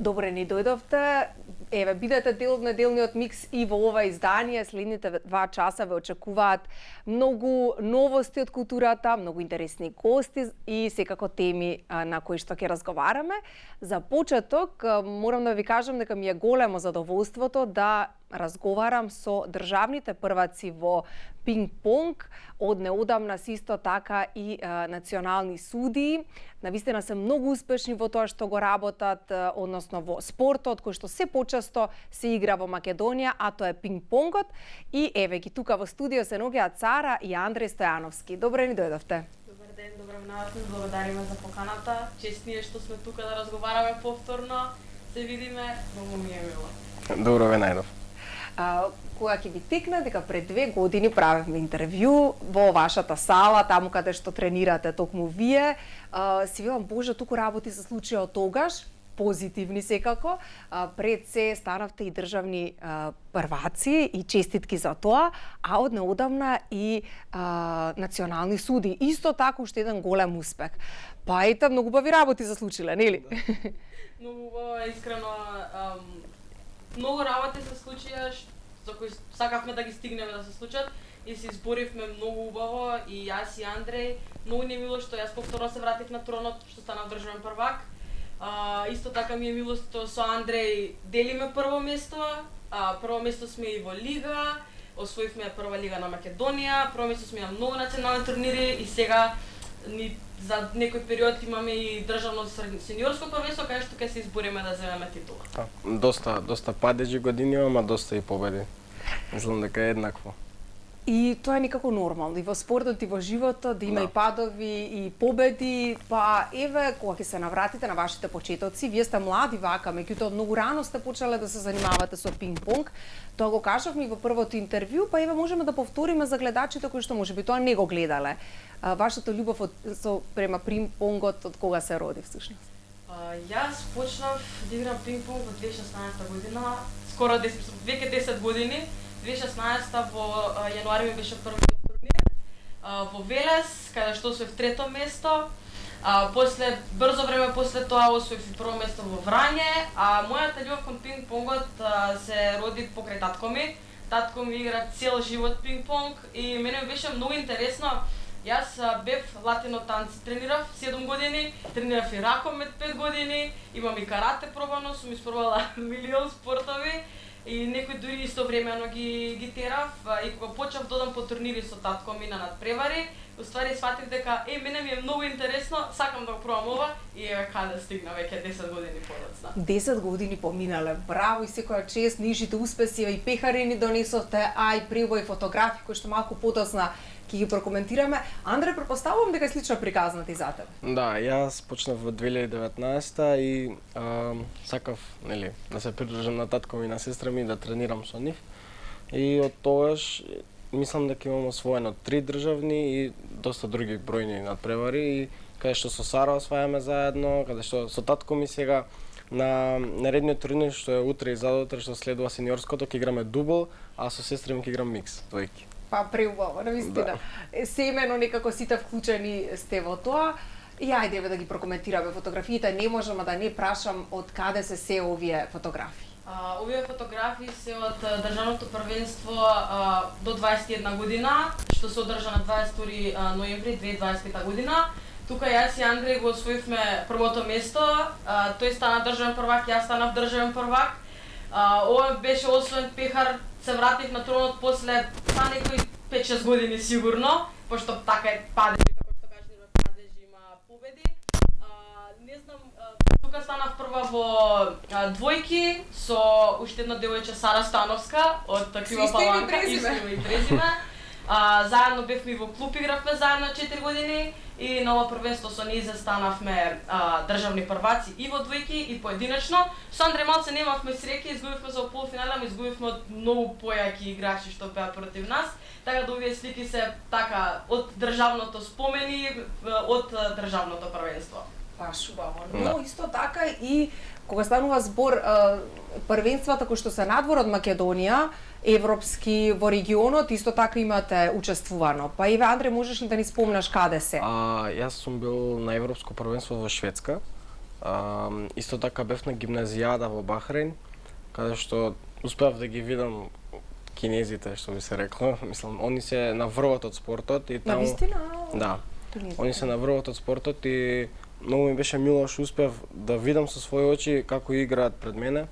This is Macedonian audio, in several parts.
Добре ни дојдовте. Еве, бидете дел од неделниот микс и во ова издание. Следните 2 часа ве очекуваат многу новости од културата, многу интересни гости и секако теми на кои што ќе разговараме. За почеток, морам да ви кажам дека ми е големо задоволството да разговарам со државните прваци во пинг-понг. Од неодамна се исто така и национални судии. Навистина се многу успешни во тоа што го работат, односно во спортот, кој што се почесто се игра во Македонија, а тоа е пинг-понгот. И еве ги тука во студио се наоѓаат Цара и Андреј Стојановски. Добре ни дојдовте. Добар ден, добро најавно, благодариме за поканата. Честни е што сме тука да разговараме повторно. Се видиме, многу ми е мило. Добро ве најдов. Кога ќе ви текна дека пред 2 години правевме интервју во вашата сала, таму каде што тренирате токму вие. Си велам, боже, туку работи се случија од тогаш, позитивни секако. Пред се станавте и државни прваци и честитки за тоа, а од неодамна и национални суди. Исто така уште еден голем успех. Па ете, многу убави работи се случиле, нели? Да. Многу убаво, искрено, многу работи се случија за кои сакавме да ги стигнеме да се случат и се изборивме многу убаво и јас и Андреј. Многу не е мило што јас повторно се вратив на тронот што станав државен првак. Исто така ми е мило што со Андреј делиме прво место. Прво место сме и во лига, освоивме прва лига на Македонија, прво место сме на многу национални турнири и сега за некој период имаме и државно сениорско првенство кај што ќе се избориме да земеме титула. Доста падежи години, ама доста и победи. Мислам дека е еднакво. И тоа е некако нормално и во спортот и во животот да има и падови и победи, па еве кога ќе се навратите на вашите почетоци, вие сте млади вака, меѓутоа многу рано сте почеле да се занимавате со пинг-понг. Тоа го кажавме и во првото интервју, па еве можеме да повториме за гледачите кои што можеби тоа не го гледале. Вашата љубов према пинг-понгот од кога се роди всушност? Јас почнав да играм пинг-понг во 2016 година, скоро веќе 10 години. 2016 во јануари ми беше првиот турнир во Велес, каде што освоив 3-то место. Брзо време после тоа освоив и прво место во Врање, а мојата љубов кон пинг-понгот се роди покрај татко ми. Татко ми игра цел живот пинг-понг и мене ми беше многу интересно. Јас бев латино танци, тренирав 7 години, тренирав и ракомет 5 години, имам и карате пробано, сум испробала милион спортови. И некои дури истовремено ги терав и кога почнав додам по турнири со татко ми на надпревари, уствари сватив дека мене ми е многу интересно, сакам да го пробам ова и еве каде стигна веќе 10 години подоцна. 10 години поминале. Браво и секоја чест, нишите успеси, и пехари ни донесовте, а и прибои фотографии кои што малку подоцна ќе ги прокоментираме. Андре, претпоставувам дека е слично приказнати за тебе. Да, јас почнав во 2019 и сакав, нели, да се придружам на татко ми и на сестра ми да тренирам со нив. И од тогаш мислам дека имам освоено 3 државни и доста други бројни надпревари и каде што со Сара освајаме заедно, каде што со татко ми сега на наредниот турнир што е утре и задутре што следува сениорското ќе играме дубл, а со сестра ми ќе играм микс, двојки. Па преубаво, навистина. Да. Семено некако сите вклучени сте во тоа. И ајде да ги прокоментираме фотографиите, не можам да не прашам од каде се овие фотографии. Овие фотографии се од државното првенство до 21 година, што се одржа на 22 ноември 2025 година. Тука јас и Андреј го освоивме првото место, тој стана државен првак, јас станав државен првак. Ова беше освоен пехар, се вратив на тронот после некои 5-6 години сигурно, пошто така е падежи, како што кажеш, има падежи, има победи. Не знам, тука станав прва во двојки со уште една девојче Сара Становска од Крива Паланка, исто име и презиме. Заедно бевме и во клуб, игравме заедно 4 години и на ова првенство со Низе станавме државни прваци и во двојки и поединечно. Со Андреј малце немавме среќа, изгубивме за полуфинале, ама изгубивме од многу појаки играчи што беа против нас. Така да овие слики се така од државното спомени, од државното првенство. Баш убаво. Но исто така и кога станува збор првенствата кои што се надвор од Македонија, европски во регионот, исто така имате учествувано. Па еве Андре, можеш ли да ни спомнеш каде се? Јас сум бил на европско првенство во Шведска Исто така бев на гимназијада во Бахрейн, каде што успеав да ги видам кинезите, што би се рекло. Мислам, они се на врвот од спортот и таму... Навистина? Да. Они се на врвот од спортот и многу ми беше мило што успеав да видам со своји очи како играат пред мене.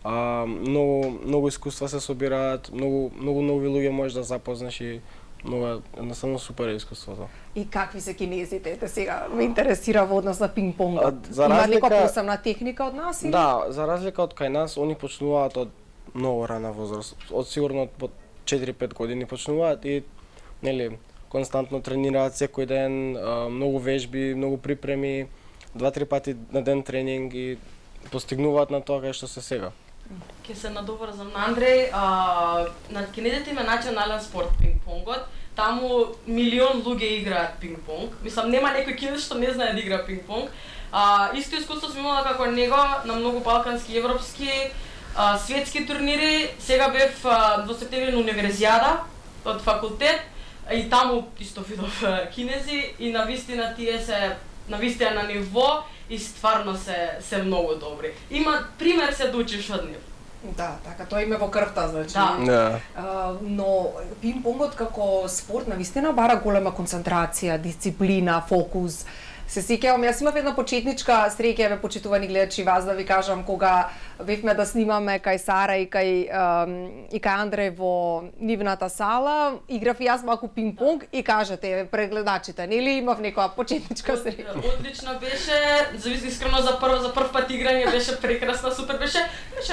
Многу искуства се собираат, многу нови луѓе можеш да запознаш и многу едноставно супер искуството. И какви се кинезите? Ете сега ме интересира во однос на пинг-понгот. За Има разлика- некоја посебна техника од нас или? Да, за разлика од кај нас, они почнуваат од многу рана возраст. Од сигурно од 4-5 години почнуваат и нели константно тренираат секој ден, многу вежби, многу припреми, 2-3 пати на ден тренинг и постигнуваат на тоа кај што се сега. Ке се надоврзам на Андреј, на кинезите има национален спорт пинг-понгот. Таму милион луѓе играат пинг-понг. Мислам, нема некој кинез што не знае да игра пинг-понг. Исто искуство сум имала како него на многу балкански, европски, светски турнири. Сега бев во септември на универзијада од факултет и таму исто видов кинези и навистина тие се навистина на ниво и стварно се многу добри. Има пример се да учиш од нив. Да, така, тоа име во крвта, значи. Да. Но пинг-понгот како спорт навистина бара голема концентрација, дисциплина, фокус. Се сеќавам, јас имав една почетничка среќа, ве почитувани гледачи, вас да ви кажам, кога бевме да снимаме кај Сара и кај Андреј во нивната сала, играв и јас малку пинг-понг и кажете прегледачите, нели имав некоја почетничка среќа? Одлично беше, зависи искрено за прв пат играње беше прекрасно, супер беше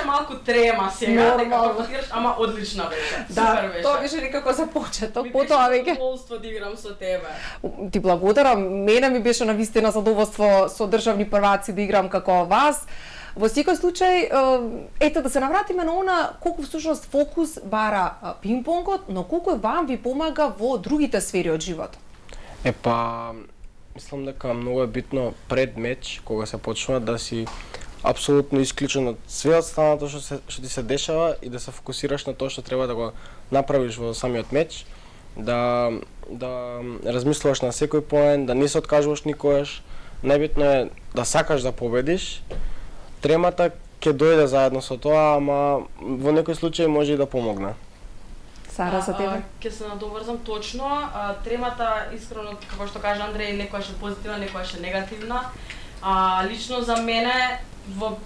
малку трема сега, дека прв ама одлично беше. Супер беше. Тоа беше некако за почеток, потоа веќе. Задоволство да играм со тебе. Ти благодарам, мене ми беше навистина задоволство со државни прваци да играм како вас. Во секој случај, ето да се навратиме на она колку всушност фокус бара пинг-понгот, но колку вам ви помага во другите сфери од животот. Мислам дека многу е битно пред меч, кога се почнува да си апсолутно исклучен од све останато што ти се дешава и да се фокусираш на тоа што треба да го направиш во самиот меч, да размислуваш на секој поен, да не се откажуваш никогаш. Најбитно е да сакаш да победиш. Тремата ќе дојде заедно со тоа, ама во некој случај може и да помогне. Сара, за тебе? Ќе се надоврзам точно. Тремата, искрено, како што кажа Андреј, некојаш е позитивна, некојаш е негативна. Лично за мене,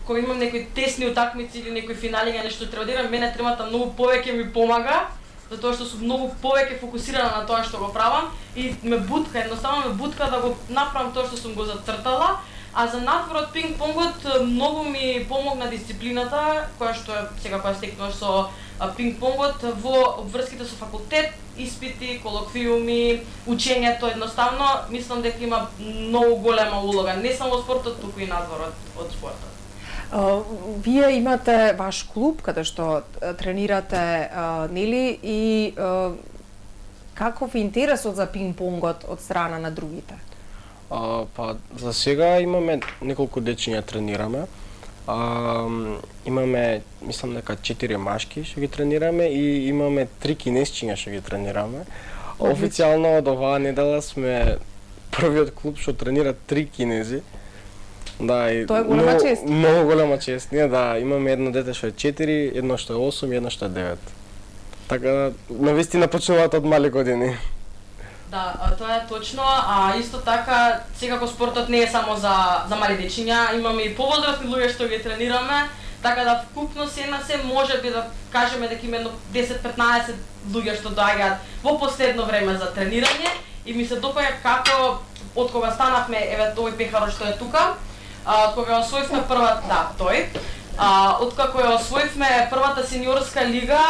кога имам некои тесни утакмици или некои финали, нешто треба да играм, мене тремата многу повеќе ми помага, затоа што сум многу повеќе фокусирана на тоа што го правам и едноставно ме бутка да го направам тоа што сум го зацртала. А за надвор од пинг-понгот многу ми помогна дисциплината, која што е сега која стекнуваш со пинг-понгот во обврските со факултет, испити, колоквиуми, учењето едноставно, мислам дека има многу голема улога, не само во спортот, туку и надвор од спортот. Вие имате ваш клуб каде што тренирате, нели, и каков е интересот за пинг-понгот од страна на другите? За сега имаме неколку дечиња тренираме. Имаме, мислам дека 4 машки што ги тренираме и имаме 3 кинесчиња што ги тренираме. Официјално од оваа недела сме првиот клуб што тренира 3 кинези. Да, и тоа е голема чест. Многу голема чест. Ние да имаме едно дете што е 4, едно што е 8 и едно што е 9. Така навистина почнуваат од мали години. Да, тоа е точно, исто така секако спортот не е само за мали дечиња, имаме и повозрастни луѓе што ги тренираме, така да вкупно се можеби да кажеме дека има 10-15 луѓе што доаѓаат во последно време за тренирање и ми се допаѓа како од кога станавме, еве овој пехарот што е тука, од кога освоивме откако ја освоивме првата сениорска лига,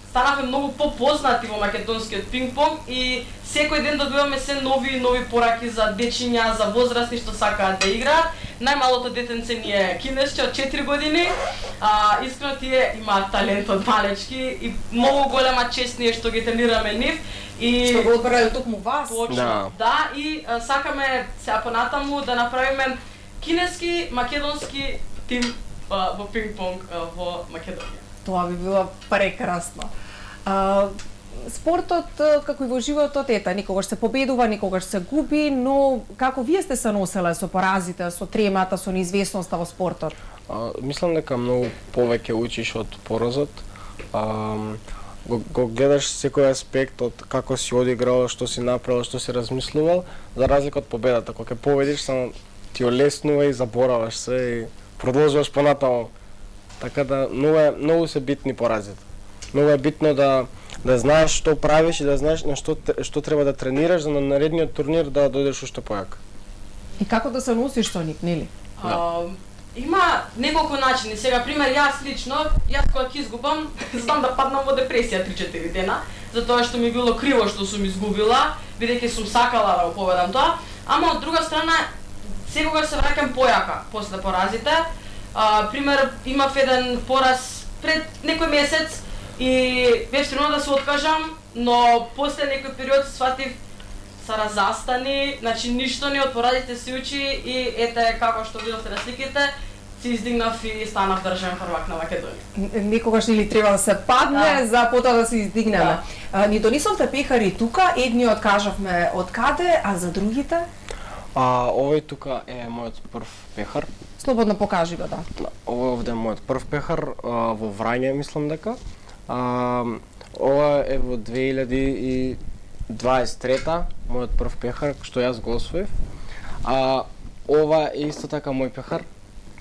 станавме многу попознати во македонскиот пинг-понг и секој ден добиваме се нови и нови пораки за дечиња, за возрастни што сакаат да играат. Најмалото детенце ни е кинесче од 4 години. Искрено тие имаат талент од малечки и многу голема чест ни е што ги тренираме нив. И што го одбрали токму вас. Точно, да, и сакаме сега понатаму да направиме кинески, македонски тим во пинг-понг во Македонија. Тоа би било прекрасно. спортот како и во животот никогаш се победува, никогаш се губи, но како вие сте се носеле со поразите, со тремата, со неизвестноста во спортот? Мислам дека многу повеќе учиш од поразот. Го гледаш секој аспект од како си одиграл, што си направил, што си размислувал, за разлика од победата. Кога ќе победиш, само ти олеснува и забораваш се и продолжуваш понатаму. Така да многу се битни поразите. Многу е битно да знаеш што правиш и да знаеш на што треба да тренираш за на наредниот турнир да дојдеш уште појак. И како да се носиш со нив, нели? Има неколку начини. Сега, пример, јас лично, кога ќе изгубам, знам да паднам во депресија 3-4 дена, затоа што ми било криво што сум изгубила, бидејќи сум сакала да го победам тоа. Ама од друга страна, секогаш се враќам појака после поразите. Пример, имав еден пораз пред некој месец и беше трудно да се откажам, но после некој период сватив се разастани, значи ништо не од поразите се учи и ете како што видовте на сликите, се издигнав и станав државен првак на Македонија. Некогаш или треба да се падне за потоа да се издигнеме. Ни донесовте пехари тука, едниот кажавме од каде, а за другите? Овој тука е мојот прв пехар. Слободно покажи го, да. Овде е мојот прв пехар во Врање, мислам дека. Ова е во 2023-та, мојот прв пехар што јас го освоив. Ова е исто така мој пехар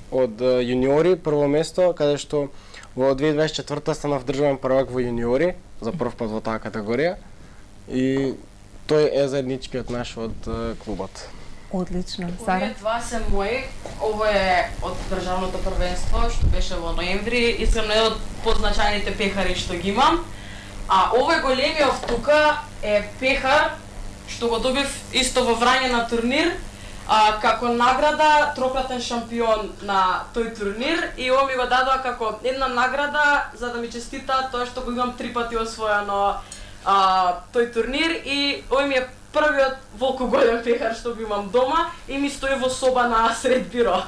од јуниори, прво место, каде што во 2024-та станав државен првак во јуниори, за прв пат во таа категорија. И тој е заедничкиот наш од клубот. Одлично. Сара? Овие два се мои. Ово е од државното првенство што беше во ноември и сум еден од позначајните пехари што ги имам. А овој големиот тука е пехар што го добив исто во Врање на турнир, како награда трократен шампион на тој турнир и ово ми го дадоа како една награда за да ми честитаат тоа што го имам 3 пати освоено тој турнир и овој ми е првиот волку голем пехар што го имам дома и ми стои во соба на сред биро.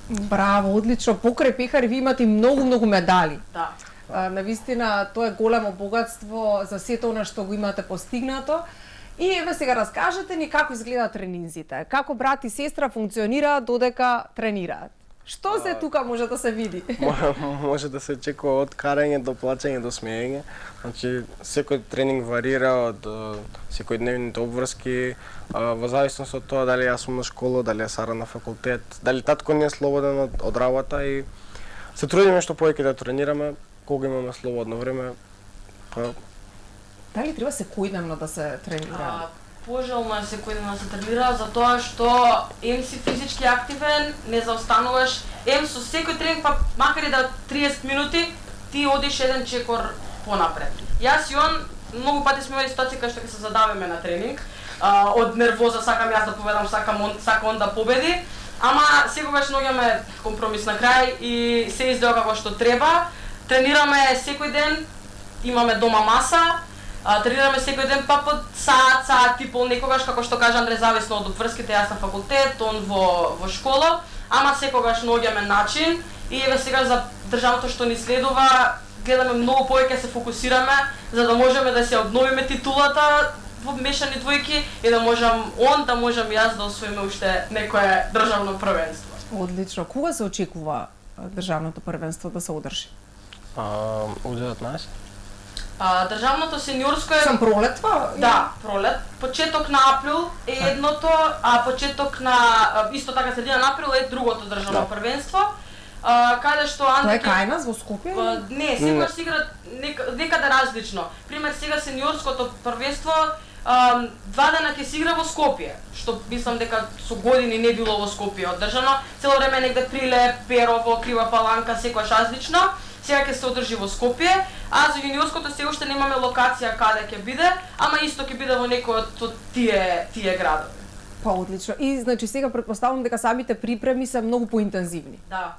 Браво, одлично. Покрај пехари ви имате многу медали. Да. Навистина, тоа е големо богатство за сето она што го имате постигнато. И еве сега раскажете ни како изгледаат тренинзите. Како брат и сестра функционираат додека тренираат. Што се тука може да се види? Може да се очекува од карање до плачење до смеење. Значи секој тренинг варира од секојдневните обврски, во зависност од тоа дали јас сум на школа, дали е Сара на факултет, дали татко не е слободен од работа и се трудиме што повеќе да тренираме кога имаме слободно време. Дали треба секојдневно да се тренира? Пожелно е секојдневно да се тренира, затоа што си физички активен, не заостануваш, со секој тренинг, па макар и да 30 минути, ти одиш еден чекор понапред. Јас и он многу пати сме имали ситуации кај што ќе се задавиме на тренинг, од нервоза сакам јас да победам, сака он да победи, ама секогаш наоѓаме компромис на крај и се издеа како што треба. Тренираме секој ден, имаме дома маса, тренираме секој ден па под саат и пол некогаш, како што кажа Андре, зависно од обврските, јас на факултет, он во школа, ама секогаш наоѓаме начин и еве сега за државното што ни следува, гледаме многу повеќе се фокусираме за да можеме да се обновиме титулата во мешани двојки и да можам он, да можам јас да освоиме уште некое државно првенство. Одлично. Кога се очекува државното првенство да се одржи? У 19? Државното сениорско е... Сам пролетва? Да, пролет. Почеток на април е едното, а почеток на... Исто така средина на април е другото државно првенство. Каде што Тоа е кај нас во Скопје? Не, секогаш се игра некаде различно. Пример, сега сениорското првенство 2 дена ќе се игра во Скопје, што мислам дека со години не било во Скопје одржано. Цело време негде Прилеп, Перово, Крива Паланка, секогаш различно. Сега ќе се одржи во Скопје, а за јуниорското се уште немаме локација каде ќе биде, ама исто ќе биде во некој од тие градови. Па одлично. И значи сега претпоставувам дека самите припреми се многу поинтензивни. Да.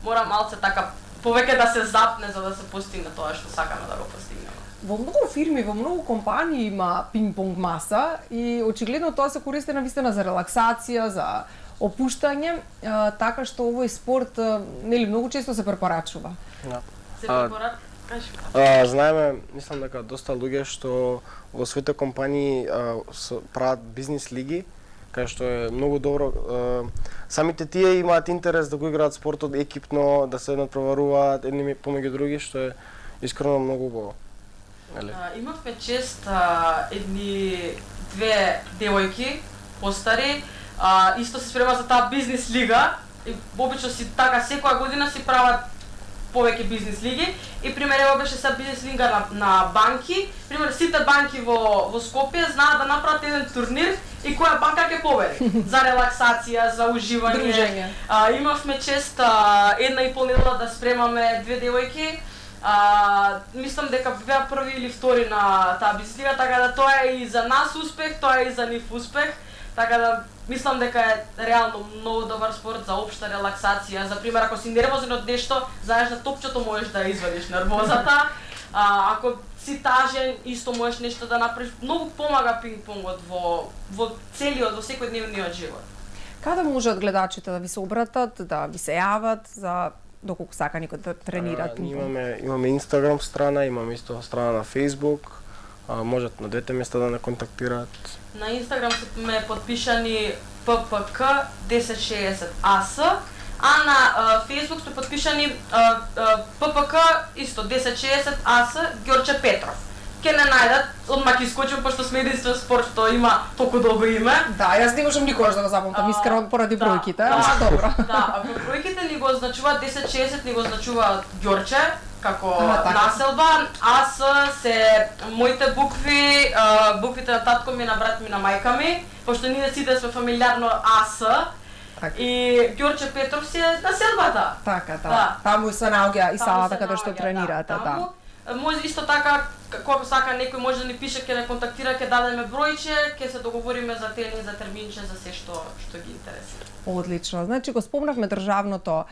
Мора малце така повеќе да се запне за да се постигне тоа што сакаме да го постигнеме. Во многу фирми, во многу компании има пинг-понг маса и очигледно тоа се користи навистина за релаксација, за опуштање, така што овој спорт нели многу често се препорачува. Се препорачува. Знаеме, мислам дека доста луѓе што во своите компании прават бизнис лиги, кај што е многу добро. Самите тие имаат интерес да го играат спортот екипно, да се надпреваруваат едни помеѓу други, што е искрено многу убаво. Имавме чест едни две девојки, постари, исто се спрема за таа бизнис лига и обично си така секоја година си прават повеќе бизнис лиги и пример ево беше са бизнис лига на банки, пример сите банки во Скопје знаат да направат еден турнир и која банка ќе победи за релаксација, за уживање. Дружење. Имавме чест една и пол недела да спремаме две девојки. Мислам дека беа први или втори на таа бизнис лига, така да тоа е и за нас успех, тоа е и за нив успех. Така да мислам дека е реално многу добар спорт за општа релаксација. За пример, ако си нервозен од нешто, знаеш на топчето можеш да извадиш нервозата. Ако си тажен, исто можеш нешто да направиш. Многу помага пинг-понгот во целиот, во секојдневниот живот. Каде можат гледачите да ви се обратат, да ви се јават за доколку сака некој да тренира пинг-понг? Имаме Инстаграм страна, имаме исто страна на Фејсбук. Можат на двете места да не контактираат. На Инстаграм сме подпишани PPK 1060AS, а на Фејсбук сме подпишани PPK исто 1060AS Ѓорче Петров. Ке не најдат, одма ќе искочим, пошто сме единствен спорт што има толку долго име. Да, јас не можам никогаш да го запамтам, искрено поради бројките, добро. Да, бројките ни го означуваат 1060, ни го означуваат Ѓорче, како населба, АС се моите букви, буквите на татко ми, на брат ми, на мајка ми, пошто ние сите сме фамилиарно АС. И Ѓорче Петров си е населбата. Така, да. Таму се наоѓа и салата каде што тренирате, да. Може исто така, кога сака некој може да ни пише, ќе не контактира, ќе дадеме бројче, ќе се договориме за тренинг, за терминче, за се што ги интересира. Одлично. Значи го спомнавме државното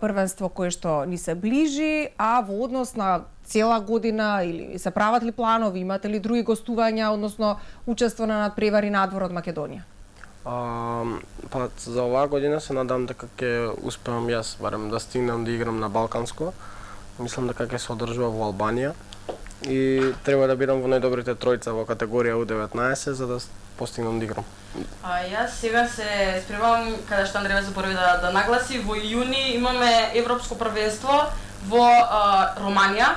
првенство кое што ни се ближи, а во однос на цела година или се прават ли планови, имате ли други гостувања, односно учество на надпревари надвор од Македонија? Па за оваа година се надам дека ќе успеам јас барем да стигнам да играм на Балканско. Мислам дека ќе се одржува во Албанија и треба да бидам во најдобрите тројца во категорија U19 за да постигнам да играм. Јас сега се спремам, каде што Андреја заборави да нагласи, во јуни имаме европско првенство во Романија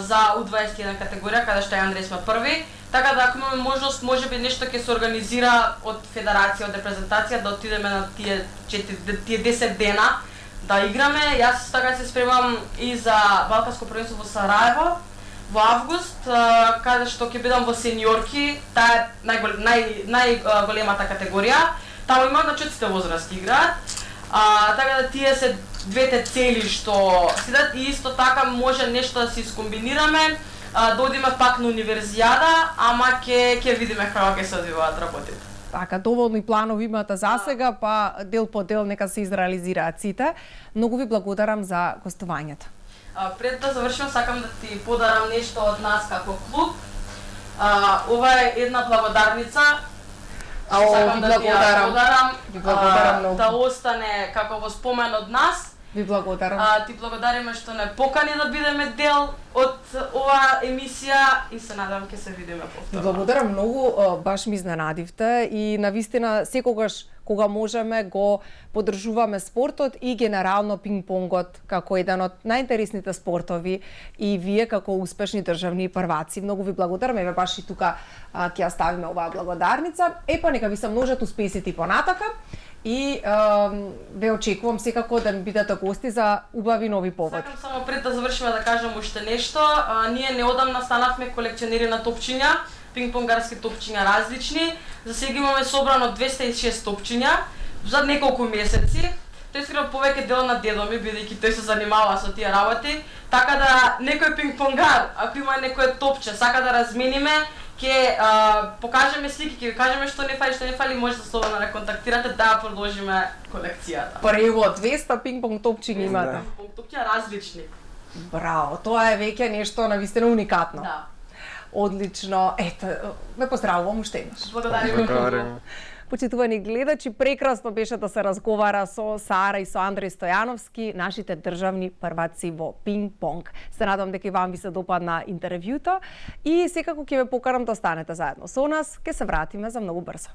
за U21 категорија, каде што Андреј сме први. Така да ако имаме можност, можеби нешто ќе се организира од федерација, од репрезентација да отидеме на тие 10 дена да играме. Јас така се спремам и за Балканско првенство во Сараево во август, каде што ќе бидам во сениорки, таа е најголемата категорија. Таму има значи од сите возрасти играат. Така да тие се двете цели што следат и исто така може нешто да се искомбинираме, да одиме пак на универзијада, ама ќе видиме како ќе се одвиваат работите. Така, доволни планови имате за сега, па дел по дел нека се изреализираат сите. Многу ви благодарам за гостувањето. Пред да завршим, сакам да ти подарам нешто од нас како клуб. Ова е една благодарница. Сакам да ти ја подарам, да остане како во спомен од нас. Ви благодарам. Ти благодариме што не покани да бидеме дел од оваа емисија и се надам ќе се видиме повторно. Благодарам многу, баш ми изненадивте и навистина секогаш кога можеме го поддржуваме спортот и генерално пинг-понгот како еден од најинтересните спортови и вие како успешни државни прваци. Многу ви благодарам, еве баш и тука ќе ја ставиме оваа благодарница. Епа нека ви се множат успесите и понатака. И ве очекувам секако да ми бидете гости за убави нови поводи. Сакам само пред да завршиме да кажам уште нешто. Ние неодамна станавме колекционери на топчиња, пинг-понгарски топчиња различни. За сега имаме собрано 206 топчиња за неколку месеци. Тој искрено повеќе дел на дедо ми, бидејќи тој се занимава со тие работи. Така да некој пинг-понгар, ако има некое топче, сака да размениме, ќе покажеме слики, ќе ви кажеме што не фали, може да слободно да контактирате да продолжиме колекцијата. Превод 200 пинг-понг топчиња имате. Пинг-понг топчиња различни. Браво, тоа е веќе нешто навистина уникатно. Да. Одлично. Ето, ме поздравувам уште еднаш. Благодариме. Почитувани гледачи, прекрасно беше да се разговара со Сара и со Андреј Стојановски, нашите државни прваци во пинг-понг. Се надам дека и вам ви се допадна интервјуто и секако ќе ве покарам да останете заедно со нас, ќе се вратиме за многу брзо.